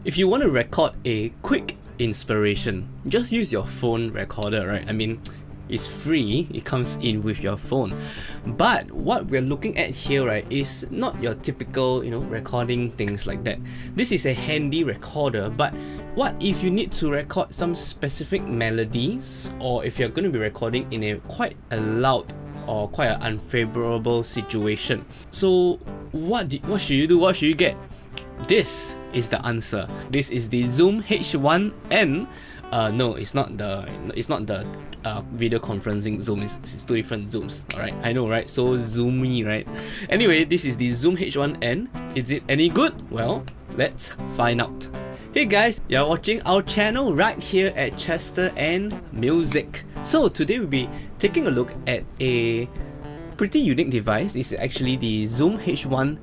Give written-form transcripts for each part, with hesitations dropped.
If you want to record a quick inspiration, just use your phone recorder, right? I mean, it's free, it comes in with your phone. But what we're looking at here, right, is not your typical, recording things like that. This is a handy recorder, but what if you need to record some specific melodies, or if you're going to be recording in a quite a loud or quite an unfavorable situation? So what should you do? What should you get? This is the answer. This is the Zoom H1n. No, it's not the video conferencing Zoom. It's two different Zooms. Alright, I know, right? So zoomy, right? Anyway, this is the Zoom H1n. Is it any good? Well, let's find out. Hey guys, you're watching our channel right here at Chester and Music. So today we'll be taking a look at a pretty unique device. This is actually the Zoom H1n.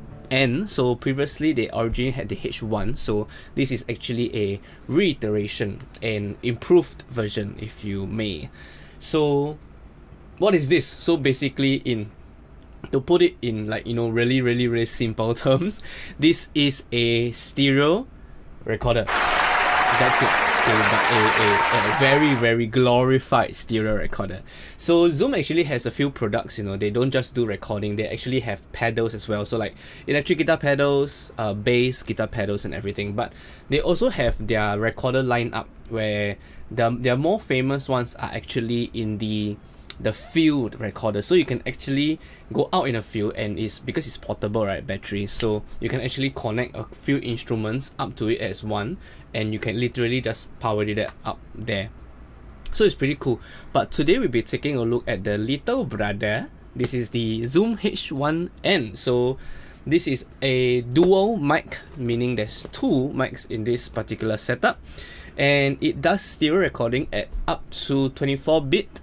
So previously they originally had the H1, so this is actually a reiteration, an improved version, if you may. So what is this? So basically, to put it in really simple terms, this is a stereo recorder. That's it. Okay, but a very glorified stereo recorder. So Zoom actually has a few products. They don't just do recording, they actually have pedals as well, so like electric guitar pedals, bass guitar pedals and everything. But they also have their recorder lineup where their more famous ones are actually in the field recorder. So you can actually go out in a field, and because it's portable, right, battery, so you can actually connect a few instruments up to it as one, and you can literally just power it up there. So it's pretty cool. But today we'll be taking a look at the little brother. This is the Zoom H1n. So this is a dual mic, meaning there's two mics in this particular setup, and it does stereo recording at up to 24-bit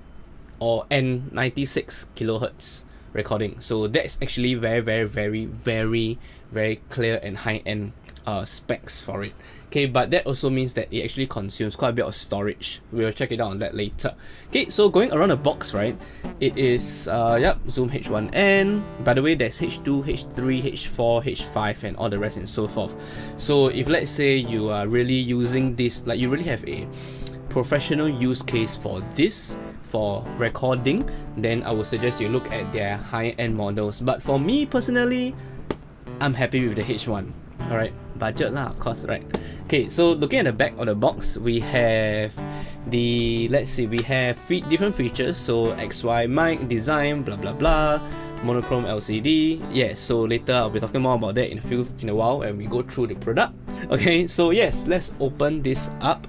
or 96 kilohertz recording. So that's actually very clear and high-end specs for it. Okay, but that also means that it actually consumes quite a bit of storage. We'll check it out on that later. Okay, so going around the box, right, it is Zoom H1n. By the way, there's H2, H3, H4, H5 and all the rest and so forth. So if let's say you are really using this, like you really have a professional use case for this, for recording, then I would suggest you look at their high-end models. But for me personally, I'm happy with the H1. Alright, budget lah, of course, right? Okay, so looking at the back of the box, we have we have different features. So XY mic design, blah blah blah, monochrome LCD. Yes, so later I'll be talking more about that in a while when we go through the product. Okay, so yes, let's open this up.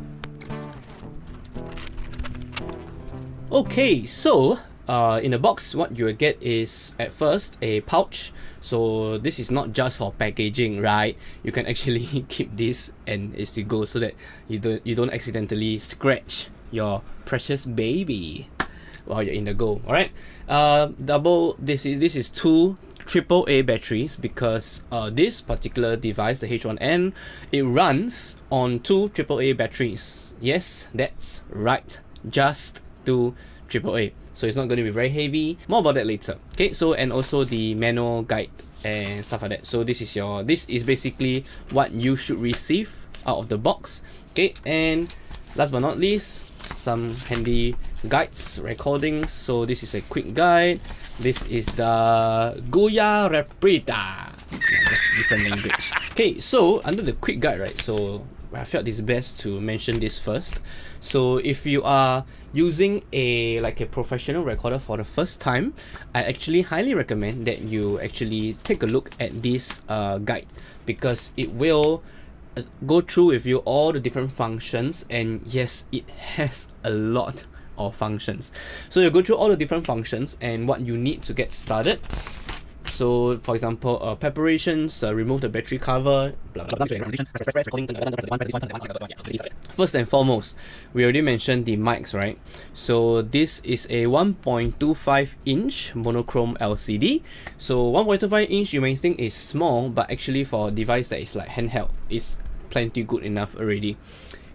Okay, so in the box, what you will get is at first a pouch. So this is not just for packaging, right? You can actually keep this and as you go, so that you don't accidentally scratch your precious baby while you're in the go. All right. This is two AAA batteries, because this particular device, the H1n, it runs on two AAA batteries. Yes, that's right. Just two AAA. So it's not going to be very heavy. More about that later. Okay, so and also the manual guide and stuff like that. So this is basically what you should receive out of the box. Okay, and last but not least, some handy guides, recordings. So this is a quick guide. This is the Goya Repreta. Just different language. Okay, so under the quick guide, right, so I felt it's best to mention this first. So if you are using a professional recorder for the first time, I actually highly recommend that you actually take a look at this guide, because it will go through with you all the different functions, and yes, it has a lot of functions. So you go through all the different functions and what you need to get started. So for example, preparations, remove the battery cover, blah, blah, blah. First and foremost, we already mentioned the mics, right? So this is a 1.25 inch monochrome LCD. So 1.25 inch you may think is small, but actually for a device that is like handheld, is plenty good enough already.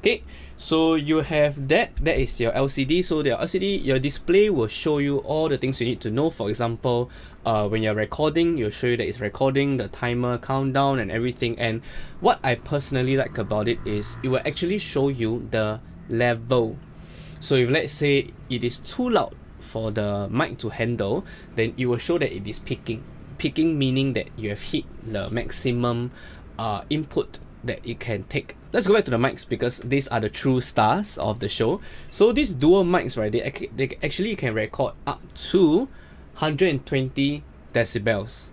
Okay, so you have that is your LCD. So the LCD, your display will show you all the things you need to know. For example, when you're recording, you'll show you that it's recording, the timer, countdown and everything. And what I personally like about it is it will actually show you the level. So if let's say it is too loud for the mic to handle, then it will show that it is peaking. Peaking meaning that you have hit the maximum input that it can take. Let's go back to the mics because these are the true stars of the show. So these dual mics, right, they actually can record up to 120 decibels.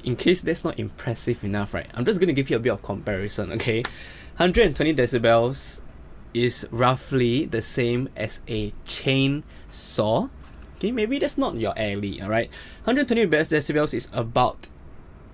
In case that's not impressive enough, right, I'm just going to give you a bit of comparison, okay? 120 decibels is roughly the same as a chainsaw. Okay, maybe that's not your alley, alright? 120 decibels is about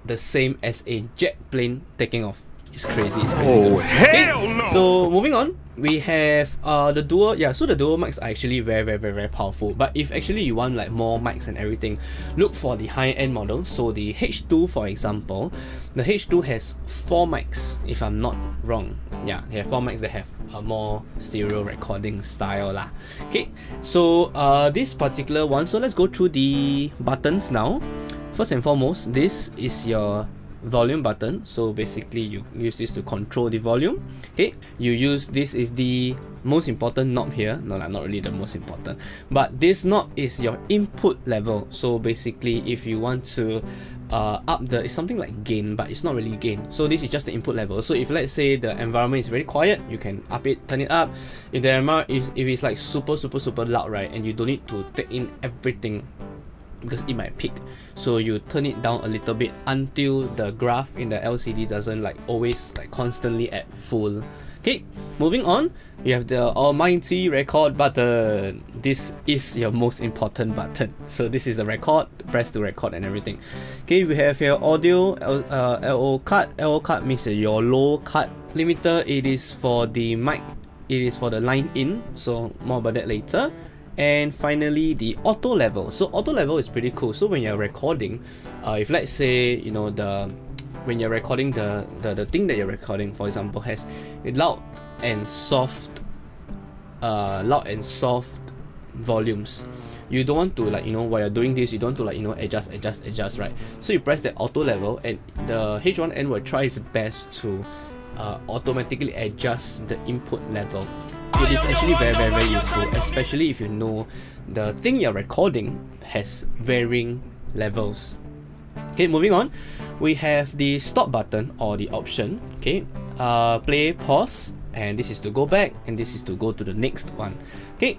the same as a jet plane taking off. It's crazy. It's crazy. Oh, hell okay, no! so moving on, we have the dual. Yeah, so the dual mics are actually very powerful. But if actually you want like more mics and everything, look for the high-end model. So the H2, for example, the H2 has 4 mics, if I'm not wrong. Yeah, they have 4 mics that have a more stereo recording style lah. Okay, so this particular one. So let's go through the buttons now. First and foremost, this is your volume button. So basically you use this to control the volume. Okay, you use this is the most important knob here. No, not really the most important, but this knob is your input level. So basically if you want to up the, it's something like gain, but it's not really gain. So this is just the input level. So if let's say the environment is very quiet, you can up it, turn it up. If the environment if it's like super loud, right, and you don't need to take in everything because it might peak, so you turn it down a little bit until the graph in the LCD doesn't like always like constantly at full. Okay, moving on, you have the almighty record button. This is your most important button. So this is the record, press to record and everything. Okay, we have your audio LO cut. LO cut means your low cut limiter. It is for the mic, it is for the line in, so more about that later. And finally, the auto level. So auto level is pretty cool. So when you're recording, if let's say, you know, when you're recording the thing that you're recording, for example, has loud and soft volumes. You don't want to, like, you know, while you're doing this, you don't want to, like, you know, adjust, right? So you press that auto level, and the H1n will try its best to automatically adjust the input level. It is actually very useful, especially if you know the thing you're recording has varying levels. Okay, moving on, we have the stop button or the option. Okay, play, pause, and this is to go back, and this is to go to the next one. Okay,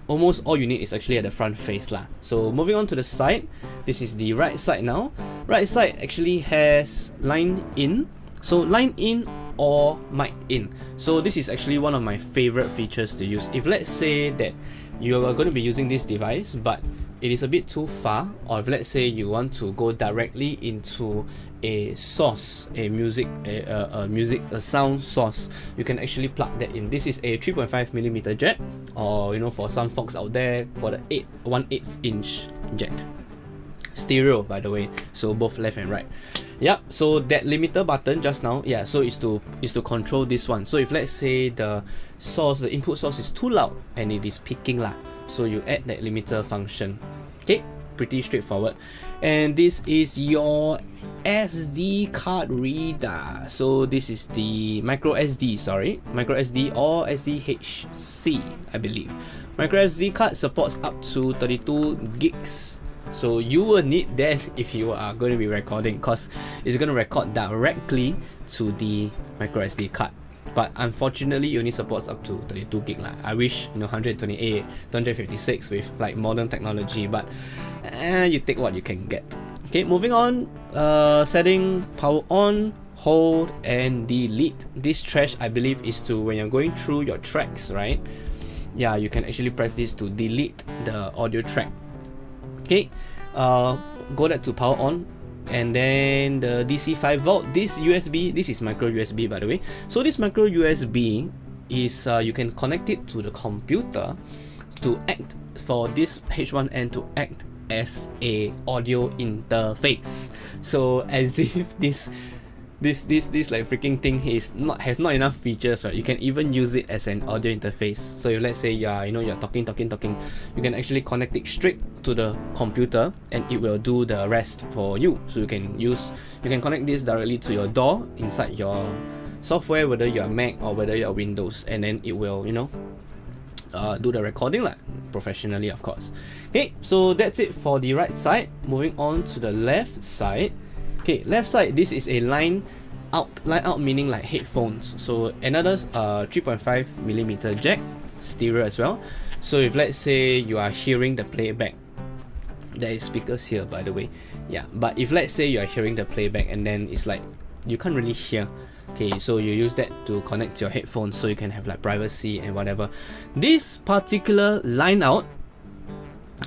almost all you need is actually at the front face lah. So moving on to the side, this is the right side now. Right side actually has line in. So line in or mic in. So this is actually one of my favorite features to use. If let's say that you are going to be using this device, but it is a bit too far, or if let's say you want to go directly into a source, a sound source, you can actually plug that in. This is a 3.5mm jack, or you know, for some folks out there, got a 1/8 inch jack. Stereo, by the way, so both left and right. Yep, so that limiter button just now, yeah, so is to control this one. So if let's say the input source is too loud and it is peaking lah, so you add that limiter function. Okay, pretty straightforward. And this is your SD card reader. So this is the micro SD or SDHC, I believe. Micro SD card supports up to 32 gigs. So you will need that if you are going to be recording, because it's going to record directly to the micro SD card. But unfortunately, it only supports up to 32 gig lah. I wish, you know, 128, 256 with like modern technology, but you take what you can get. Okay, moving on. Setting, power on, hold, and delete. This trash, I believe, is to when you're going through your tracks, right? Yeah, you can actually press this to delete the audio track. Okay, go that to power on, and then the DC 5 volt. This USB, this is micro USB, by the way. So this micro USB is you can connect it to the computer to act for this H1n to act as a audio interface. So as if this this like freaking thing has not enough features, right? You can even use it as an audio interface. So if let's say you're talking, you can actually connect it straight to the computer and it will do the rest for you. So you can connect this directly to your DAW inside your software, whether you're Mac or whether you're Windows, and then it will do the recording professionally, of course. Okay, so that's it for the right side. Moving on to the left side. Okay, left side, this is a line out meaning like headphones. So another 3.5mm jack, stereo as well. So if let's say you are hearing the playback, there is speakers here by the way, yeah, but if let's say you are hearing the playback and then it's like you can't really hear, okay, so you use that to connect to your headphones so you can have like privacy and whatever. This particular line out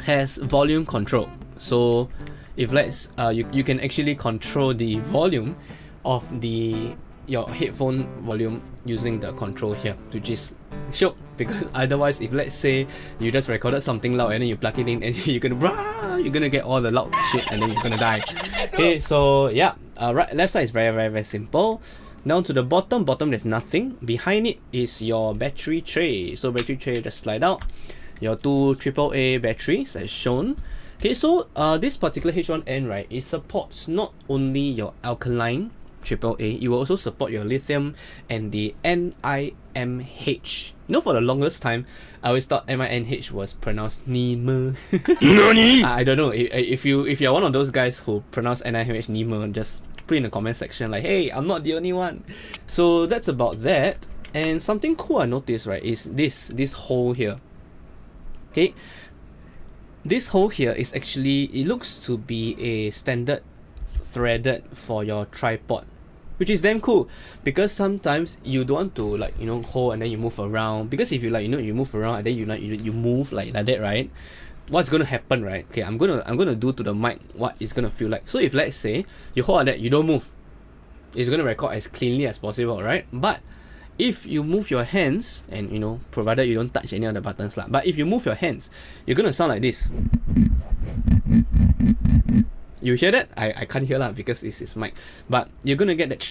has volume control. So if you can actually control the volume of your headphone volume using the control here, which is shook, because otherwise if let's say you just recorded something loud and then you plug it in and you're gonna get all the loud shit and then you're gonna die. Okay, so yeah, left side is very simple. Down to the bottom there's nothing. Behind it is your battery tray. So battery tray just slide out. Your two AAA batteries as shown. Okay, so this particular H1n, right, it supports not only your alkaline AAA, it will also support your lithium and the NIMH. For the longest time, I always thought NIMH was pronounced NIMH. Nani? I don't know. If you're one of those guys who pronounce NIMH NIMH, just put in the comment section like, hey, I'm not the only one. So that's about that. And something cool I noticed, right, is this hole here. Okay, this hole here is actually, it looks to be a standard threaded for your tripod, which is damn cool, because sometimes you don't want to hold and then you move around, because if you you move around and then you move like that, right, what's gonna happen, right? Okay, I'm gonna do to the mic what it's gonna feel like. So if let's say you hold like that, you don't move, it's gonna record as cleanly as possible, right? But if you move your hands, and provided you don't touch any of the buttons but if you move your hands, you're gonna sound like this. You hear that? I can't hear because this is mic, but you're gonna get that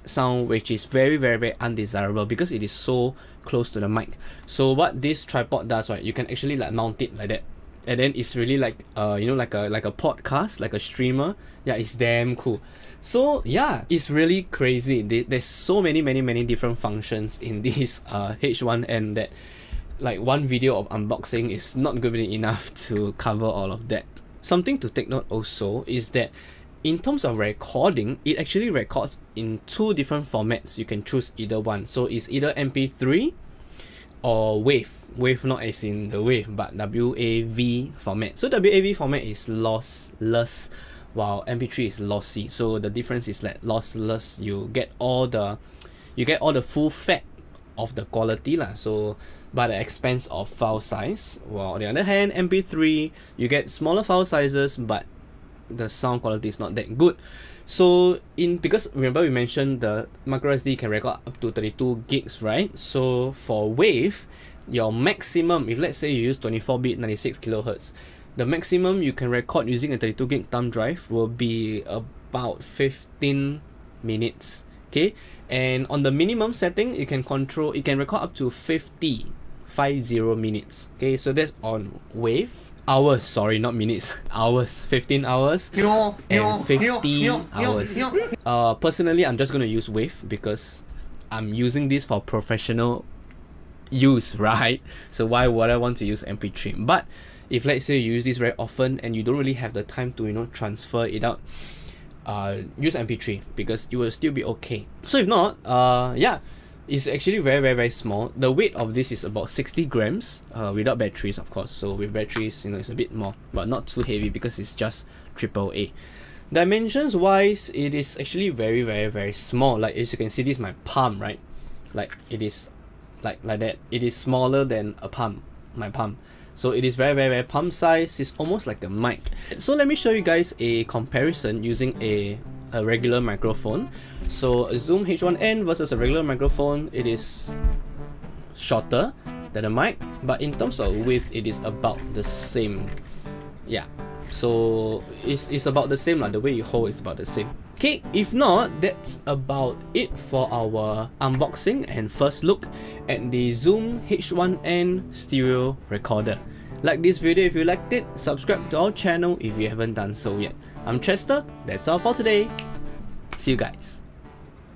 sound, which is very undesirable because it is so close to the mic. So what this tripod does, right, you can actually mount it like that, and then it's really like like a podcast, like a streamer. Yeah, it's damn cool. So yeah, it's really crazy. There's so many different functions in this H1n that like one video of unboxing is not good enough to cover all of that. Something to take note also is that in terms of recording, it actually records in two different formats. You can choose either one. So it's either MP3 or WAV. WAV not as in the wave, but WAV format. So WAV format is lossless, while MP3 is lossy. So the difference is that lossless, you get all the full fat of the quality so by the expense of file size. While on the other hand, MP3, you get smaller file sizes, but the sound quality is not that good. So because remember we mentioned the micro SD can record up to 32 gigs, right? So for WAV, your maximum, if let's say you use 24-bit 96 kilohertz, the maximum you can record using a 32 gig thumb drive will be about 15 minutes. Okay, and on the minimum setting, it can record up to 50 minutes. Okay, so that's on WAV. Hours, sorry, not minutes. Hours, 15 hours and 50 hours. Personally, I'm just gonna use WAV because I'm using this for professional use, right? So why would I want to use MP3? But if let's say you use this very often and you don't really have the time to transfer it out, use MP3 because it will still be okay. So if not, yeah, it's actually very small. The weight of this is about 60 grams without batteries, of course. So with batteries, it's a bit more, but not too heavy because it's just AAA. Dimensions wise, it is actually very small. Like as you can see, this is my palm, right? Like it is like that. It is smaller than a palm, my palm. So it is very palm size. It's almost like the mic. So let me show you guys a comparison using a regular microphone. So a Zoom H1n versus a regular microphone, it is shorter than a mic, but in terms of width, it is about the same. Yeah, so it's about the same. The way you hold is about the same. Okay, if not, that's about it for our unboxing and first look at the Zoom H1n stereo recorder. Like this video if you liked it, subscribe to our channel if you haven't done so yet. I'm Chester, that's all for today. See you guys.